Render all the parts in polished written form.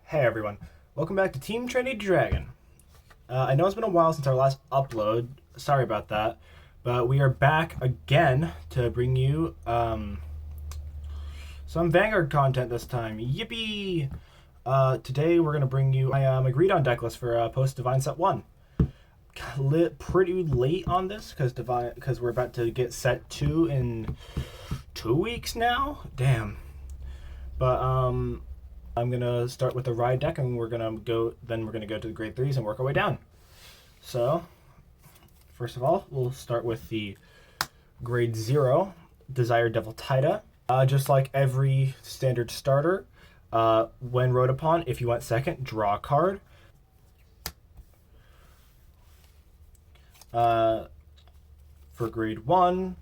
Hey everyone, welcome back to Team Trinity Dragon. I know it's been a while since our last upload, sorry about that, but we are back again to bring you some Vanguard content this time. Yippee! Today we're going to bring you my Greedon Decklist for Post Divine Set 1. Pretty late on this because we're about to get Set 2 in 2 weeks now? Damn. But I'm gonna start with the ride deck, and we're gonna go to the grade 3s and work our way down. So, first of all, we'll start with the grade 0 Desire Devil Tida. Just like every standard starter, when rode upon, if you went second, draw a card. For grade 1,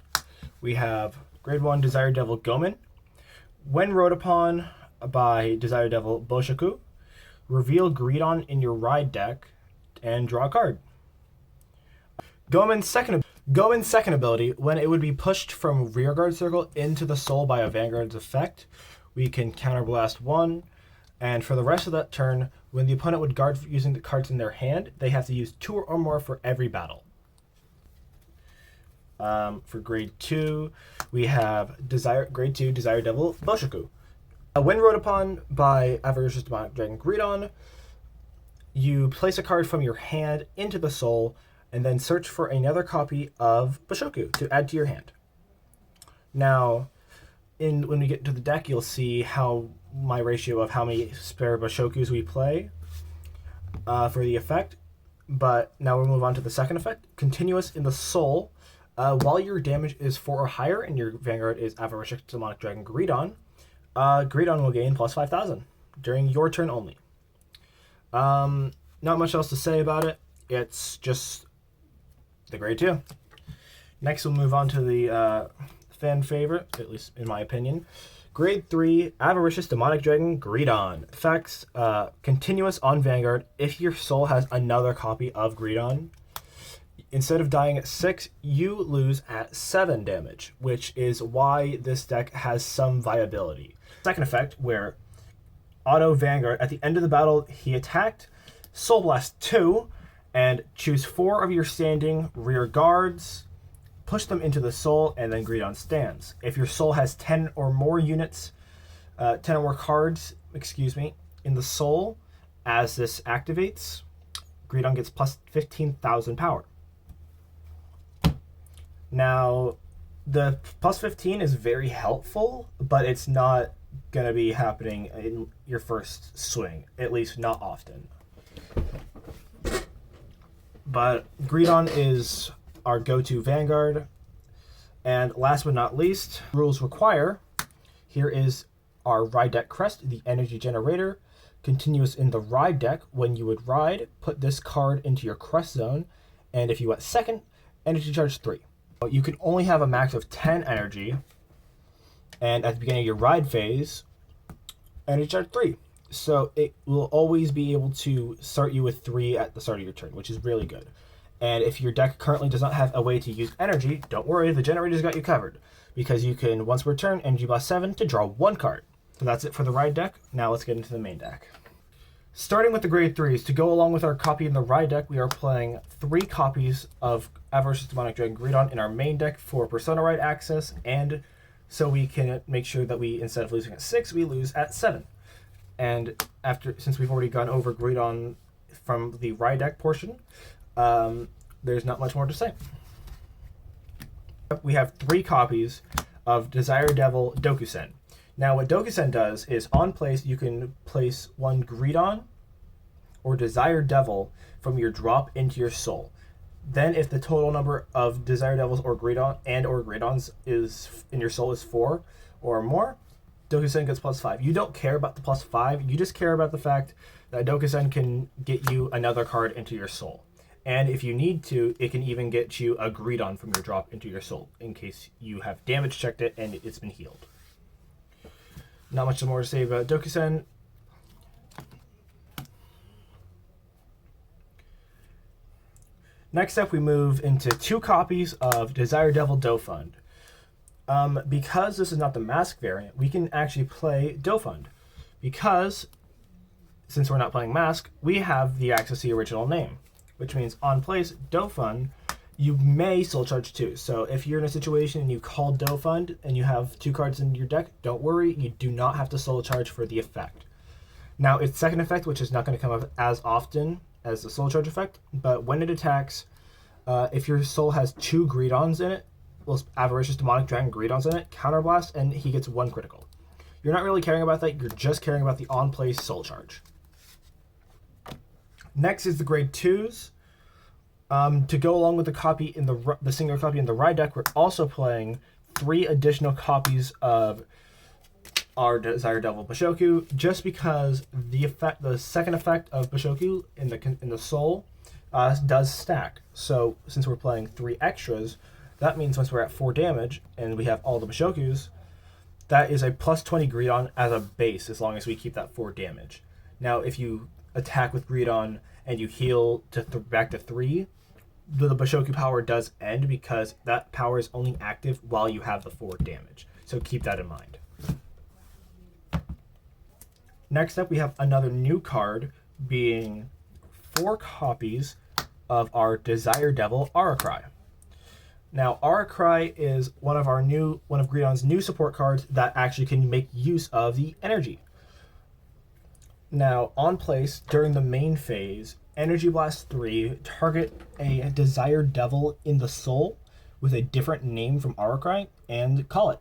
we have grade 1 Desire Devil Gomen. When rode upon by Desire Devil Boshoku, reveal Greedon in your ride deck and draw a card. Gomen's second ability, when it would be pushed from rearguard circle into the soul by a Vanguard's effect, we can counterblast 1, and for the rest of that turn, when the opponent would guard using the cards in their hand, they have to use 2 or more for every battle. For grade 2, we have grade 2 Desire Devil Boshoku. When rode upon by Avaricious Demonic Dragon Greedon, you place a card from your hand into the soul and then search for another copy of Boshoku to add to your hand. Now, when we get to the deck, you'll see how my ratio of how many spare Boshokus we play for the effect. But now we'll move on to the second effect. Continuous in the soul. While your damage is 4 or higher and your Vanguard is Avaricious Demonic Dragon Greedon, Greedon will gain plus 5,000 during your turn only. Not much else to say about it. It's just the grade 2. Next, we'll move on to the fan favorite, at least in my opinion. Grade 3, Avaricious Demonic Dragon Greedon. Effects, continuous on Vanguard if your soul has another copy of Greedon. Instead of dying at 6, you lose at 7 damage, which is why this deck has some viability. Second effect, where Auto Vanguard, at the end of the battle, he attacked, Soul Blast 2, and choose 4 of your standing rear guards, push them into the soul, and then Greedon stands. If your soul has 10 or more units, 10 or more cards, in the soul, as this activates, Greedon gets plus 15,000 power. Now, the plus 15 is very helpful, but it's not going to be happening in your first swing, at least not often. But Greedon is our go-to Vanguard. And last but not least, rules require, here is our ride deck crest, the energy generator. Continuous in the ride deck, when you would ride, put this card into your crest zone, and if you went second, energy charge 3. You can only have a max of 10 energy, and at the beginning of your ride phase, energy charge 3. So it will always be able to start you with 3 at the start of your turn, which is really good. And if your deck currently does not have a way to use energy, don't worry, the generator's got you covered, because you can, once per turn, energy blast 7 to draw 1 card. So that's it for the ride deck. Now let's get into the main deck. Starting with the grade 3s, to go along with our copy in the ride deck, we are playing 3 copies of Avaricious Demonic Dragon Greedon in our main deck for Persona Ride access, and so we can make sure that we, instead of losing at 6, we lose at 7. And since we've already gone over Greedon from the ride deck portion, there's not much more to say. We have 3 copies of Desire Devil Dokusen. Now, what Dokusen does is, on place, you can place 1 Greedon or Desire Devil from your drop into your soul. Then, if the total number of Desire Devils or Greedons is in your soul is 4 or more, Dokusen gets plus 5. You don't care about the plus 5. You just care about the fact that Dokusen can get you another card into your soul. And if you need to, it can even get you a Greedon from your drop into your soul, in case you have damage checked it and it's been healed. Not much more to say about Dokusen. Next up, we move into 2 copies of Desire Devil Dofund. Because this is not the mask variant, we can actually play Dofund. Because since we're not playing Mask, we have the access to the original name, which means on place, Dofund, you may soul charge 2. So if you're in a situation and you call Dofund and you have 2 cards in your deck, don't worry, you do not have to soul charge for the effect. Now, its second effect, which is not going to come up as often as the soul charge effect, but when it attacks, if your soul has 2 Greedons in it, well, Avaricious Demonic Dragon Greedons in it, counterblast, and he gets 1 critical. You're not really caring about that, you're just caring about the on-play soul charge. Next is the grade 2s. To go along with the copy in the singular copy in the Ride deck, we're also playing 3 additional copies of our Desire Devil Bashoku, just because the second effect of Bashoku in the soul does stack. So since we're playing 3 extras, that means once we're at 4 damage and we have all the Bashokus, that is a plus 20 Greedon as a base, as long as we keep that 4 damage. Now, if you attack with Greedon and you heal to back to 3, the Bashoku power does end, because that power is only active while you have the 4 damage. So keep that in mind. Next up, we have another new card, being 4 copies of our Desire Devil Auracry. Now, Auracry is one of Greedon's new support cards that actually can make use of the energy. Now, on place, during the main phase, Energy Blast 3, target a Desire Devil in the soul with a different name from Auracry and call it.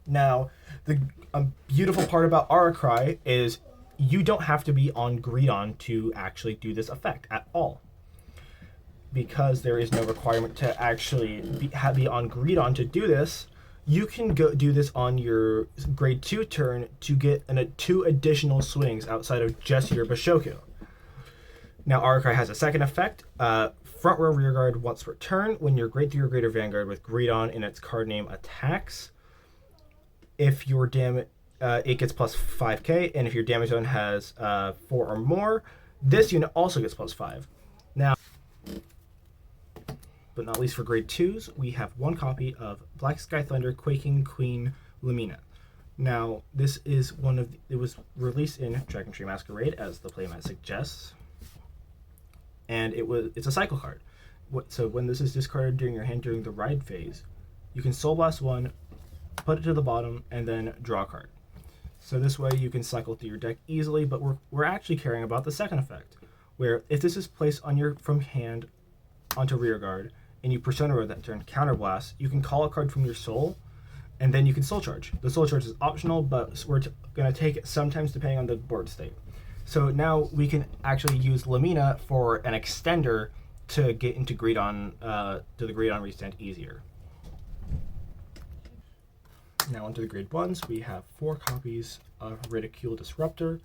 Now, the beautiful part about Auracry is you don't have to be on Greedon to actually do this effect at all. Because there is no requirement to actually be on Greedon to do this, you can go do this on your grade 2 turn to get 2 additional swings outside of just your Bashoku. Now, Auracry has a second effect. Front row rear guard once per turn. When your grade 3 or greater Vanguard with Greedon in its card name attacks, if your damage, it gets plus 5k, and if your damage zone has 4 or more, this unit also gets plus 5. Now, but not least for grade 2s, we have 1 copy of Black Sky Thunder Quaking Queen Lumina. Now, this is it was released in Dragon Tree Masquerade, as the playmat suggests, and it's a cycle card. So when this is discarded during your hand during the Ride phase, you can Soul Blast 1, put it to the bottom, and then draw a card. So this way you can cycle through your deck easily, but we're actually caring about the second effect, where if this is placed on from hand onto rear guard, and you Persona Road that turn Counterblast, you can call a card from your soul, and then you can soul charge. The soul charge is optional, but we're going to take it sometimes depending on the board state. So now we can actually use Lumina for an extender to get into Greedon, to the Greedon restand easier. Now onto the grade 1s, we have 4 copies of Ridicule Disruptor.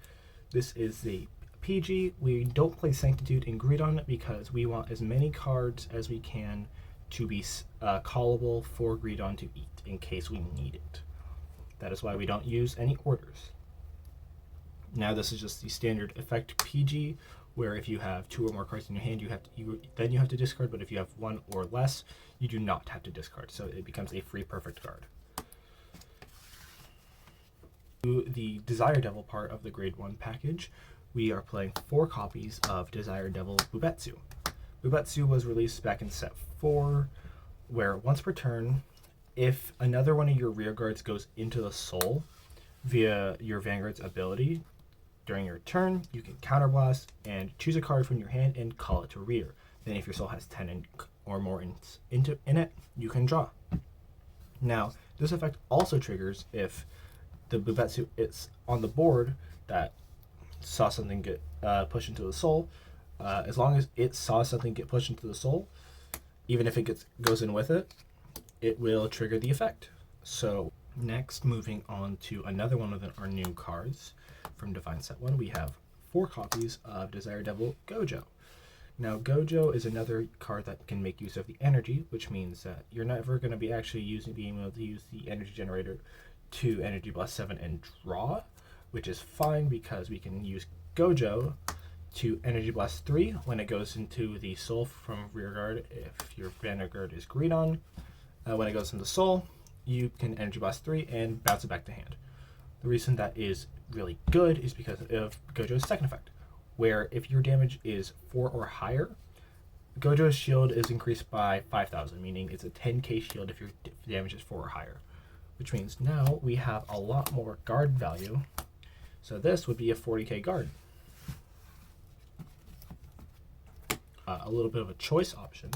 This is the PG. We don't play Sanctitude in Greedon because we want as many cards as we can to be callable for Greedon to eat in case we need it. That is why we don't use any orders. Now this is just the standard effect PG, where if you have 2 or more cards in your hand, you have to discard, but if you have 1 or less, you do not have to discard, so it becomes a free perfect card. The Desire Devil part of the grade 1 package, we are playing 4 copies of Desire Devil Bubetsu. Bubetsu was released back in set 4, where once per turn, if another one of your rear guards goes into the soul via your Vanguard's ability during your turn, you can counterblast and choose a card from your hand and call it to rear. Then if your soul has 10 or more in it, you can draw. Now, this effect also triggers if the Bubetsu is on the board that saw something get pushed into the soul. As long as it saw something get pushed into the soul, even if it goes in with it, it will trigger the effect. So next, moving on to another one of our new cards from Divine Set 1, we have 4 copies of Desire Devil Gojo. Now, Gojo is another card that can make use of the energy, which means that you're never going to be actually being able to use the energy generator to Energy Blast 7 and draw, which is fine because we can use Gojo to Energy Blast 3 when it goes into the soul from rear guard. If your Vanguard is Greedon, when it goes into soul, you can Energy Blast 3 and bounce it back to hand. The reason that is really good is because of Gojo's second effect, where if your damage is 4 or higher, Gojo's shield is increased by 5,000, meaning it's a 10k shield if your damage is 4 or higher, which means now we have a lot more guard value. So this would be a 40k guard. A little bit of a choice option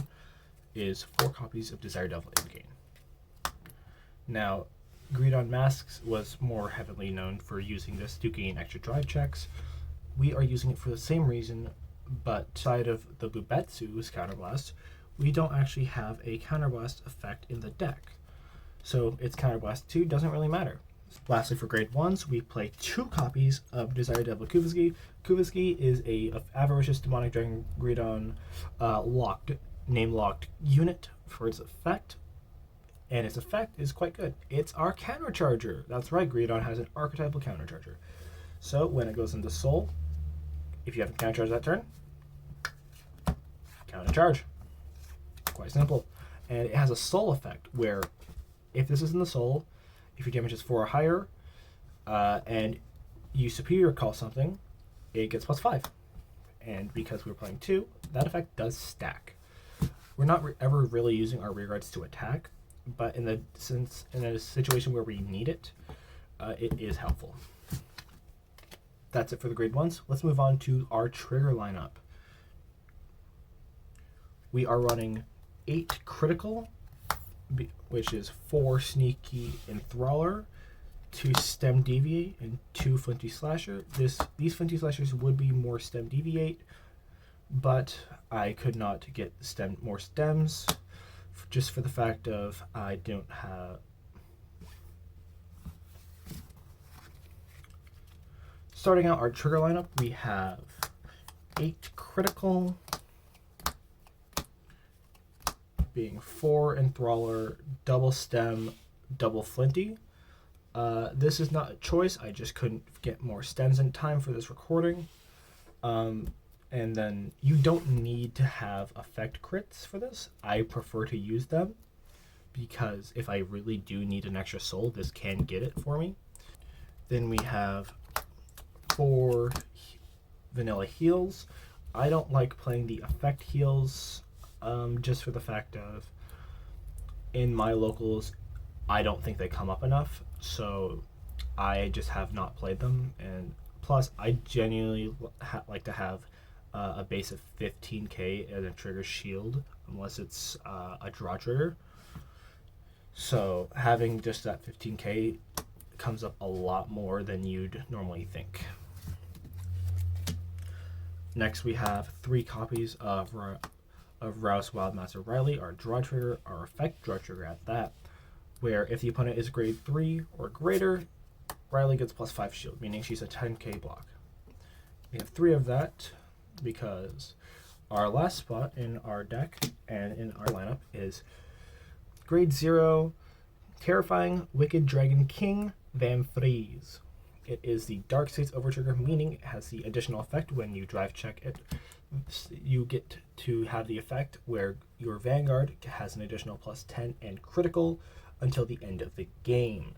is 4 copies of Desire Devil in game. Now, Greedon Masks was more heavily known for using this to gain extra drive checks. We are using it for the same reason, but side of the Bubetsu's Counterblast, we don't actually have a Counterblast effect in the deck. So its Counterblast 2 doesn't really matter. Lastly, for grade 1s, we play 2 copies of Desire Devil Kuvasgi. Kuvasgi is a Avaricious Demonic Dragon Greedon name-locked unit for its effect, and its effect is quite good. It's our countercharger. That's right, Greedon has an archetypal countercharger. So when it goes into Soul, if you have a countercharge that turn, countercharge. Quite simple. And it has a Soul effect where if this is in the Soul, if your damage is 4 or higher, and you superior call something, it gets +5. And because we're playing 2, that effect does stack. We're not ever really using our rear guards to attack, but in a situation where we need it, it is helpful. That's it for the grade 1s. Let's move on to our trigger lineup. We are running 8 critical, which is 4 sneaky enthraller, 2 stem deviate, and 2 flinty slasher. These flinty slashers would be more stem deviate, but I could not get more stems just for the fact of I don't have. Starting out our trigger lineup, we have 8 critical, being 4 enthraller, double stem, double flinty. This is not a choice, I just couldn't get more stems in time for this recording. And then you don't need to have effect crits for this. I prefer to use them because if I really do need an extra soul, this can get it for me. Then we have 4 vanilla heals. I don't like playing the effect heals just for the fact of in my locals, I don't think they come up enough. So I just have not played them. And plus, I genuinely like to have a base of 15k and a trigger shield, unless it's a draw trigger. So having just that 15k comes up a lot more than you'd normally think. Next, we have 3 copies of Rouse Wildmaster Riley, our draw trigger, our effect draw trigger at that, where if the opponent is grade 3 or greater, Riley gets +5 shield, meaning she's a 10k block. We have 3 of that because our last spot in our deck and in our lineup is grade 0 Terrifying Wicked Dragon King Van Freeze. It is the Dark States Overtrigger, meaning it has the additional effect when you drive check it. You get to have the effect where your Vanguard has an additional +10 and critical until the end of the game.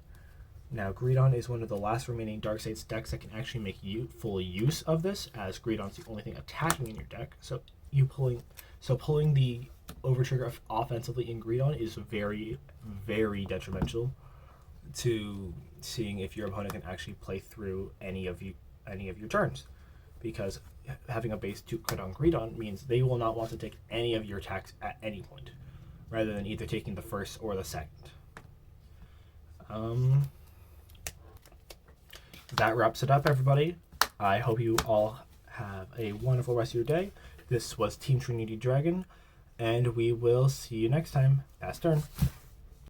Now, Greedon is one of the last remaining Dark States decks that can actually make full use of this, as Greedon's the only thing attacking in your deck. So pulling the Overtrigger offensively in Greedon is very, very detrimental to seeing if your opponent can actually play through any of your turns, because having a base 2 crit on Greedon means they will not want to take any of your attacks at any point, rather than either taking the first or the second. That wraps it up, everybody. I hope you all have a wonderful rest of your day. This was Team Trinity Dragon, and we will see you next time. Pass turn.